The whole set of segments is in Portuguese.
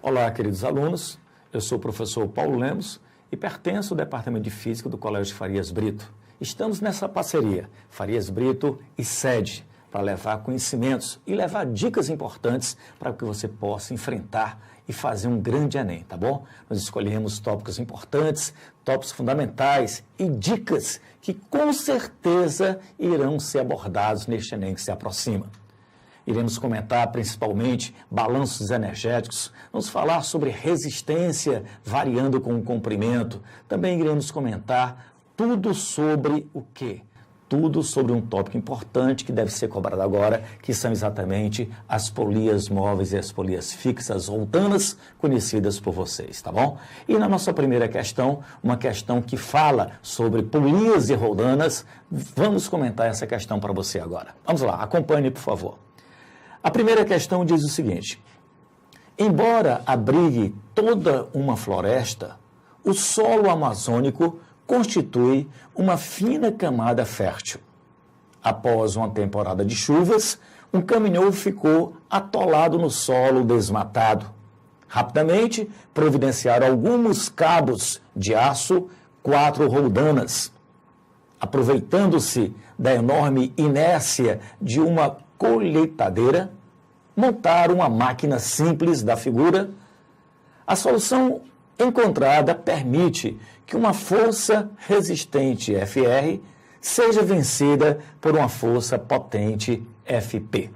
Olá, queridos alunos, eu sou o professor Paulo Lemos e pertenço ao Departamento de Física do Colégio Farias Brito. Estamos nessa parceria, Farias Brito e SED, para levar conhecimentos e levar dicas importantes para que você possa enfrentar e fazer um grande Enem, tá bom? Nós escolhemos tópicos importantes, tópicos fundamentais e dicas que com certeza irão ser abordados neste Enem que se aproxima. Iremos comentar principalmente balanços energéticos, vamos falar sobre resistência variando com o comprimento. Também iremos comentar tudo sobre o quê? Tudo sobre um tópico importante que deve ser cobrado agora, que são exatamente as polias móveis e as polias fixas roldanas, conhecidas por vocês, tá bom? E na nossa primeira questão, uma questão que fala sobre polias e roldanas, vamos comentar essa questão para você agora. Vamos lá, acompanhe, por favor. A primeira questão diz o seguinte: embora abrigue toda uma floresta, o solo amazônico constitui uma fina camada fértil. Após uma temporada de chuvas, um caminhão ficou atolado no solo desmatado. Rapidamente, providenciaram alguns cabos de aço, 4 roldanas. Aproveitando-se da enorme inércia de uma colheitadeira, montaram uma máquina simples da figura. A solução encontrada permite que uma força resistente FR seja vencida por uma força potente FP.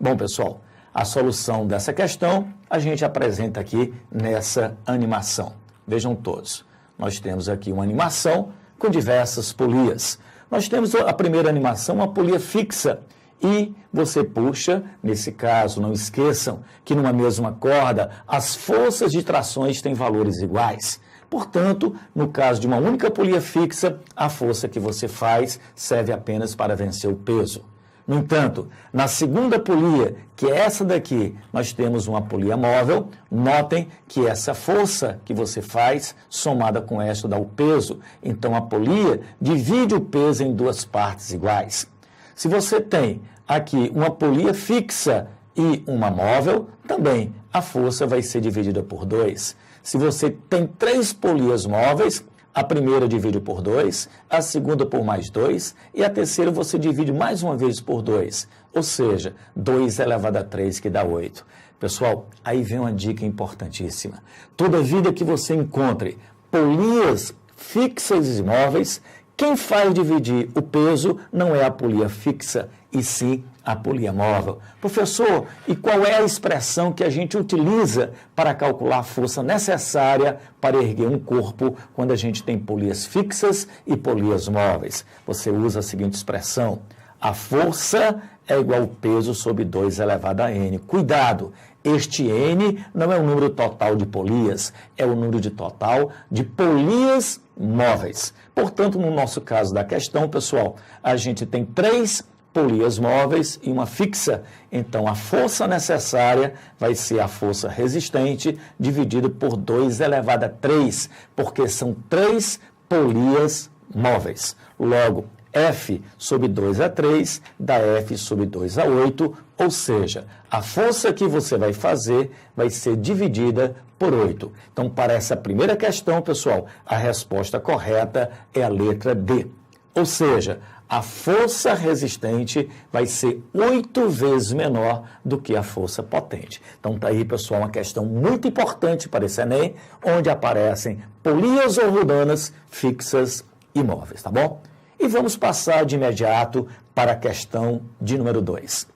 Bom, pessoal, a solução dessa questão a gente apresenta aqui nessa animação. Vejam todos. Nós temos aqui uma animação com diversas polias. Nós temos a primeira animação, uma polia fixa, e você puxa, nesse caso, não esqueçam que numa mesma corda as forças de trações têm valores iguais. Portanto, no caso de uma única polia fixa, a força que você faz serve apenas para vencer o peso. No entanto, na segunda polia, que é essa daqui, nós temos uma polia móvel. Notem que essa força que você faz, somada com esta, dá o peso. Então, a polia divide o peso em duas partes iguais. Se você tem aqui uma polia fixa e uma móvel, também a força vai ser dividida por 2. Se você tem 3 polias móveis, a primeira divide por 2, a segunda por mais 2 e a terceira você divide mais uma vez por 2. Ou seja, 2 elevado a 3 que dá 8. Pessoal, aí vem uma dica importantíssima. Toda vida que você encontre polias fixas e móveis, quem faz dividir o peso não é a polia fixa, e sim a polia móvel. Professor, e qual é a expressão que a gente utiliza para calcular a força necessária para erguer um corpo quando a gente tem polias fixas e polias móveis? Você usa a seguinte expressão: a força é igual ao peso sobre 2 elevado a n. Cuidado, este n não é o número total de polias, é o número total de polias móveis. Portanto, no nosso caso da questão, pessoal, a gente tem 3 polias móveis e uma fixa. Então, a força necessária vai ser a força resistente dividida por 2 elevado a 3, porque são 3 polias móveis. Logo, F sobre 2 a 3 dá F sobre 2 a 8, ou seja, a força que você vai fazer vai ser dividida por 8. Então, para essa primeira questão, pessoal, a resposta correta é a letra D. Ou seja, a força resistente vai ser 8 vezes menor do que a força potente. Então, está aí, pessoal, uma questão muito importante para esse Enem, onde aparecem polias ou roldanas fixas e móveis, tá bom? E vamos passar de imediato para a questão de número 2.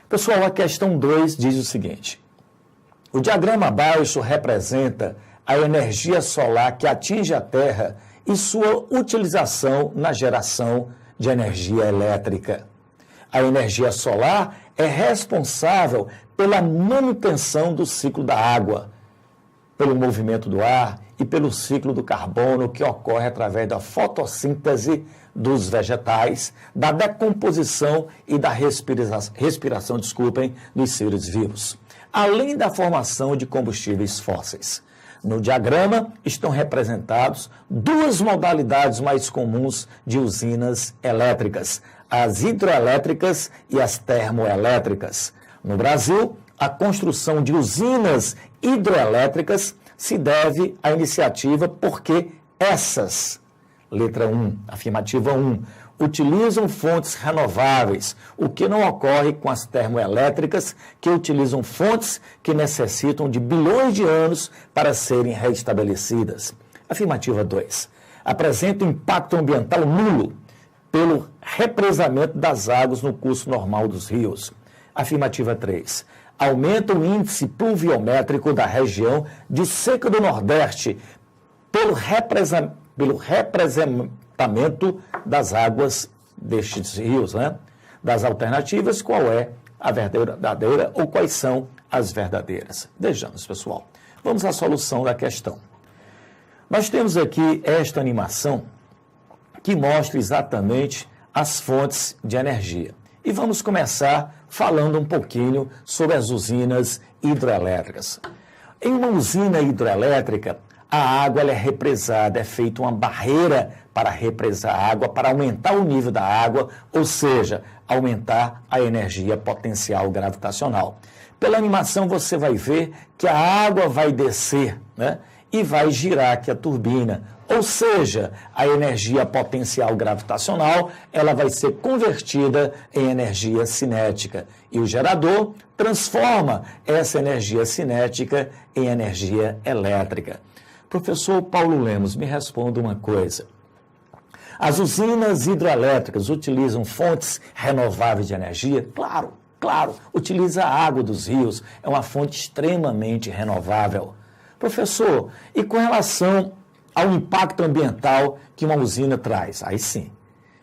Pessoal, a questão 2 diz o seguinte: o diagrama abaixo representa a energia solar que atinge a Terra e sua utilização na geração de energia elétrica. A energia solar é responsável pela manutenção do ciclo da água, pelo movimento do ar e pelo ciclo do carbono que ocorre através da fotossíntese dos vegetais, da decomposição e da respiração, dos seres vivos, além da formação de combustíveis fósseis. No diagrama estão representados 2 modalidades mais comuns de usinas elétricas, as hidroelétricas e as termoelétricas. No Brasil, a construção de usinas hidrelétricas se deve à iniciativa porque essas, letra 1, afirmativa 1, utilizam fontes renováveis, o que não ocorre com as termoelétricas, que utilizam fontes que necessitam de bilhões de anos para serem reestabelecidas. Afirmativa 2. Apresenta impacto ambiental nulo pelo represamento das águas no curso normal dos rios. Afirmativa 3. Aumenta o índice pluviométrico da região de seca do Nordeste pelo represamento das águas destes rios, né? Das alternativas, qual é a verdadeira ou quais são as verdadeiras? Vejamos, pessoal. Vamos à solução da questão. Nós temos aqui esta animação que mostra exatamente as fontes de energia. E vamos começar falando um pouquinho sobre as usinas hidrelétricas. Em uma usina hidrelétrica, a água ela é represada, é feita uma barreira para represar a água, para aumentar o nível da água, ou seja, aumentar a energia potencial gravitacional. Pela animação você vai ver que a água vai descer, né? E vai girar aqui a turbina, ou seja, a energia potencial gravitacional ela vai ser convertida em energia cinética e o gerador transforma essa energia cinética em energia elétrica. Professor Paulo Lemos, me responda uma coisa. As usinas hidrelétricas utilizam fontes renováveis de energia? Claro, utiliza a água dos rios, é uma fonte extremamente renovável. Professor, e com relação ao impacto ambiental que uma usina traz? Aí sim.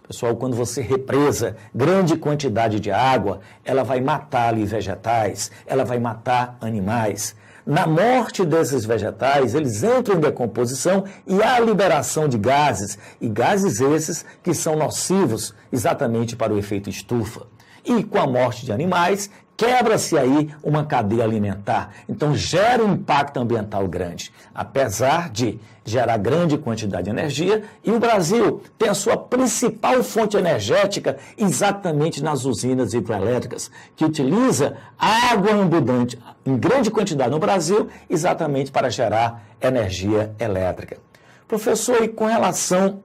Pessoal, quando você represa grande quantidade de água, ela vai matar ali vegetais, ela vai matar animais. Na morte desses vegetais, eles entram em decomposição e há liberação de gases, e gases esses que são nocivos exatamente para o efeito estufa. E com a morte de animais, quebra-se aí uma cadeia alimentar. Então, gera um impacto ambiental grande, apesar de gerar grande quantidade de energia. E o Brasil tem a sua principal fonte energética exatamente nas usinas hidrelétricas, que utiliza água abundante em grande quantidade no Brasil, exatamente para gerar energia elétrica. Professor, e com relação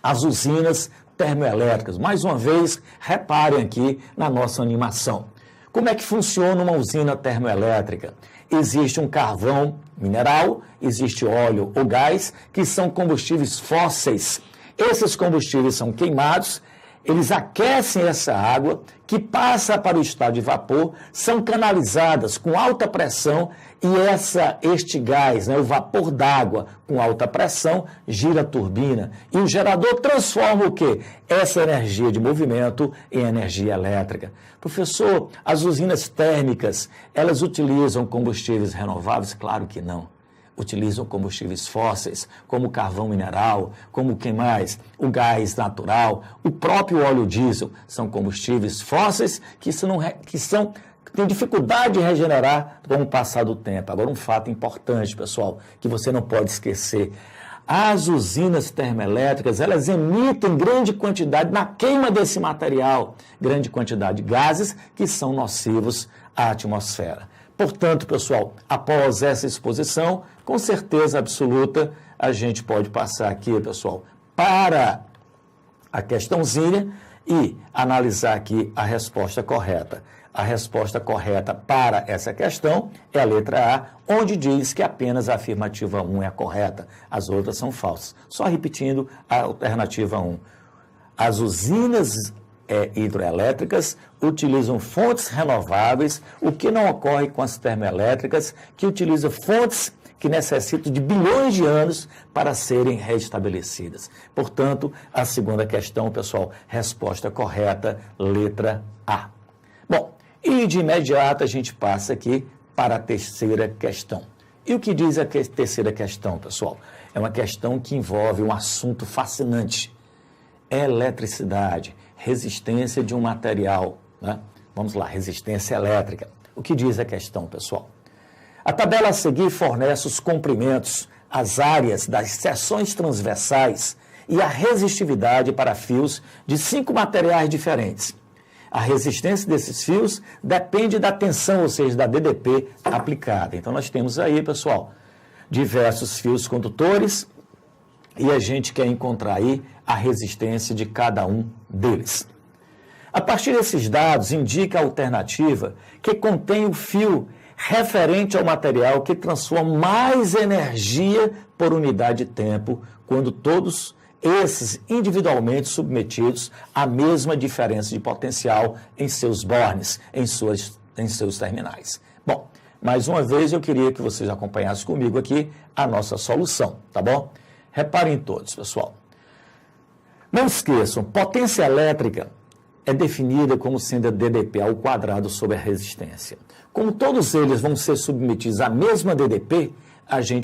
às usinas termoelétricas, mais uma vez, reparem aqui na nossa animação. Como é que funciona uma usina termoelétrica? Existe um carvão mineral, existe óleo ou gás, que são combustíveis fósseis. Esses combustíveis são queimados, eles aquecem essa água, que passa para o estado de vapor, são canalizadas com alta pressão e este gás, né, o vapor d'água com alta pressão, gira a turbina. E o gerador transforma o quê? Essa energia de movimento em energia elétrica. Professor, as usinas térmicas, elas utilizam combustíveis renováveis? Claro que não. Utilizam combustíveis fósseis, como o carvão mineral, como o que mais? O gás natural, o próprio óleo diesel. São combustíveis fósseis que têm dificuldade de regenerar com o passar do tempo. Agora, um fato importante, pessoal, que você não pode esquecer. As usinas termoelétricas, elas emitem grande quantidade, na queima desse material, grande quantidade de gases que são nocivos à atmosfera. Portanto, pessoal, após essa exposição, com certeza absoluta, a gente pode passar aqui, pessoal, para a questãozinha e analisar aqui a resposta correta. A resposta correta para essa questão é a letra A, onde diz que apenas a afirmativa 1 é a correta, as outras são falsas. Só repetindo a alternativa 1. As usinas hidroelétricas utilizam fontes renováveis, o que não ocorre com as termoelétricas, que utilizam fontes que necessitam de bilhões de anos para serem restabelecidas. Portanto, a segunda questão, pessoal, resposta correta, letra A. Bom, e de imediato a gente passa aqui para a terceira questão. E o que diz a terceira questão, pessoal? É uma questão que envolve um assunto fascinante. Eletricidade, resistência de um material, né? Vamos lá, resistência elétrica. O que diz a questão, pessoal? A tabela a seguir fornece os comprimentos, as áreas das seções transversais e a resistividade para fios de 5 materiais diferentes. A resistência desses fios depende da tensão, ou seja, da DDP aplicada. Então, nós temos aí, pessoal, diversos fios condutores e a gente quer encontrar aí a resistência de cada um deles. A partir desses dados, indica a alternativa que contém o fio referente ao material que transforma mais energia por unidade de tempo, quando todos esses individualmente submetidos à mesma diferença de potencial em seus bornes, em seus terminais. Bom, mais uma vez eu queria que vocês acompanhassem comigo aqui a nossa solução, tá bom? Reparem todos, pessoal. Não esqueçam, potência elétrica é definida como sendo a DDP ao quadrado sobre a resistência. Como todos eles vão ser submetidos à mesma DDP,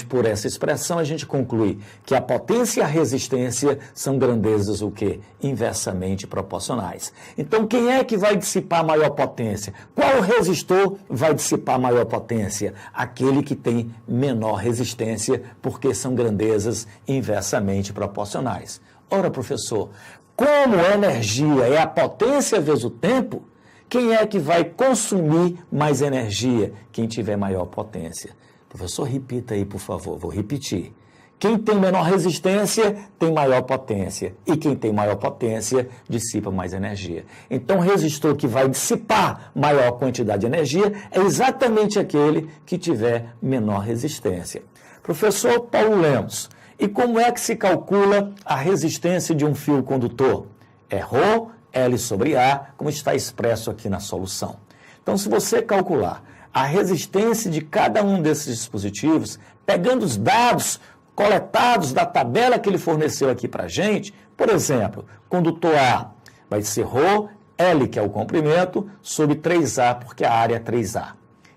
por essa expressão, a gente conclui que a potência e a resistência são grandezas o quê? Inversamente proporcionais. Então, quem é que vai dissipar maior potência? Qual resistor vai dissipar maior potência? Aquele que tem menor resistência, porque são grandezas inversamente proporcionais. Ora, professor, como a energia é a potência vezes o tempo, quem é que vai consumir mais energia? Quem tiver maior potência. Professor, repita aí, por favor. Vou repetir. Quem tem menor resistência tem maior potência. E quem tem maior potência dissipa mais energia. Então, o resistor que vai dissipar maior quantidade de energia é exatamente aquele que tiver menor resistência. Professor Paulo Lemos, e como é que se calcula a resistência de um fio condutor? É ρ, L sobre A, como está expresso aqui na solução. Então, se você calcular a resistência de cada um desses dispositivos, pegando os dados coletados da tabela que ele forneceu aqui para a gente, por exemplo, condutor A vai ser ρ, L, que é o comprimento, sobre 3A, porque a área é 3A.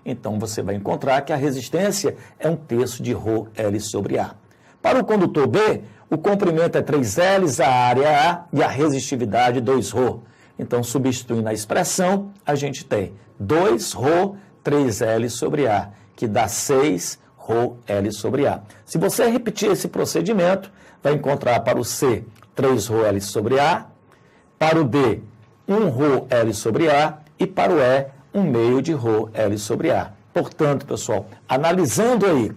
Então, você vai encontrar que a resistência é 1/3 de ρ, L sobre A. Para o condutor B, o comprimento é 3L, a área é A e a resistividade 2ρ. Então, substituindo a expressão, a gente tem 2ρ, 3L sobre A, que dá 6ρ, L sobre A. Se você repetir esse procedimento, vai encontrar para o C 3ρ, L sobre A, para o D 1ρ, L sobre A e para o E 1/2 de ρ, L sobre A. Portanto, pessoal, analisando aí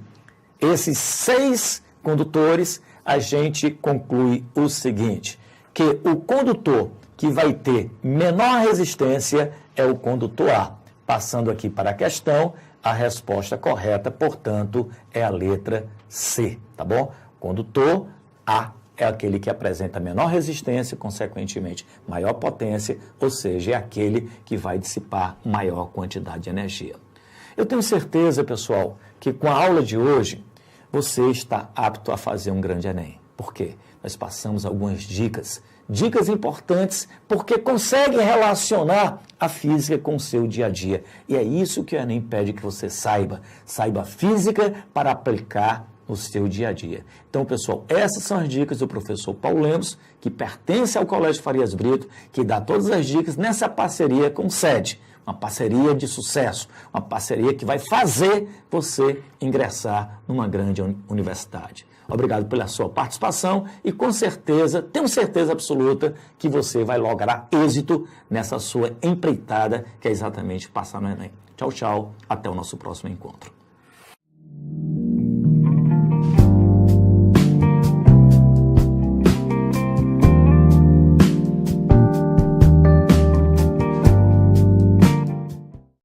esses 6 condutores, a gente conclui o seguinte, que o condutor que vai ter menor resistência é o condutor A. Passando aqui para a questão, a resposta correta, portanto, é a letra C, tá bom? Condutor A é aquele que apresenta menor resistência, consequentemente, maior potência, ou seja, é aquele que vai dissipar maior quantidade de energia. Eu tenho certeza, pessoal, que com a aula de hoje, você está apto a fazer um grande Enem. Por quê? Nós passamos algumas dicas importantes, porque conseguem relacionar a física com o seu dia a dia. E é isso que o Enem pede que você saiba. Saiba física para aplicar no seu dia a dia. Então, pessoal, essas são as dicas do professor Paulo Lemos, que pertence ao Colégio Farias Brito, que dá todas as dicas nessa parceria com o SED. Uma parceria de sucesso, uma parceria que vai fazer você ingressar numa grande universidade. Obrigado pela sua participação e com certeza, tenho certeza absoluta que você vai lograr êxito nessa sua empreitada, que é exatamente passar no Enem. Tchau, tchau, até o nosso próximo encontro.